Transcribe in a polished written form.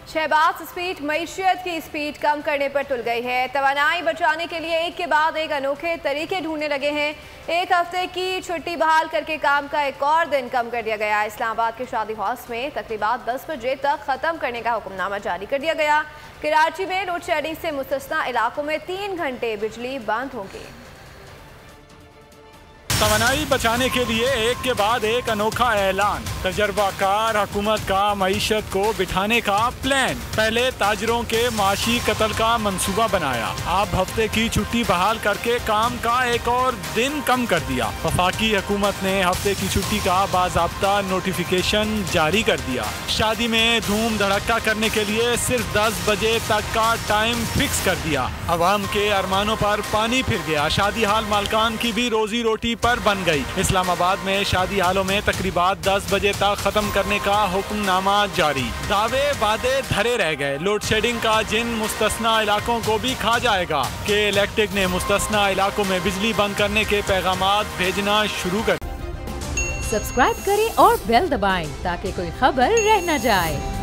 Shahbaz speed मईशियत की speed कम करने पर तुल गई है। तवानाई बचाने के लिए एक के बाद एक अनोखे तरीके ढूंढने लगे हैं। एक हफ्ते की छुट्टी बहाल करके काम का एक और दिन कम कर दिया गया। इस्लामाबाद के शादी हाउस में तकरीबन 10 बजे तक खत्म करने का हुक्मनामा जारी कर दिया गया। कराची में लोड शेडिंग से मुस्तस्ना इलाकों में 3 घंटे बिजली बंद होगी। तवानाई बचाने के लिए एक के बाद एक अनोखा ऐलान। तजर्बाकार हुकूमत का मईशत को बिठाने का प्लान। पहले ताजरों के माशी कत्ल का मंसूबा बनाया, अब हफ्ते की छुट्टी बहाल करके काम का एक और दिन कम कर दिया। वफाकी हुकूमत ने हफ्ते की छुट्टी का बाज़ाब्ता नोटिफिकेशन जारी कर दिया। शादी में धूम धड़क्का करने के लिए सिर्फ 10 बजे तक का टाइम फिक्स कर दिया। अवाम के अरमानों पर पानी फिर गया। शादी हाल मालकान की भी रोजी रोटी पर बन गई। इस्लामाबाद में शादी हालों में तकरीबन 10 बजे तक खत्म करने का हुक्मनामा जारी। दावे वादे धरे रह गए। लोड शेडिंग का जिन मुस्तस्ना इलाकों को भी खा जाएगा कि इलेक्ट्रिक ने मुस्तस्ना इलाकों में बिजली बंद करने के पैगामात भेजना शुरू कर। सब्सक्राइब करें और बेल दबाएं ताकि कोई खबर रह न जाए।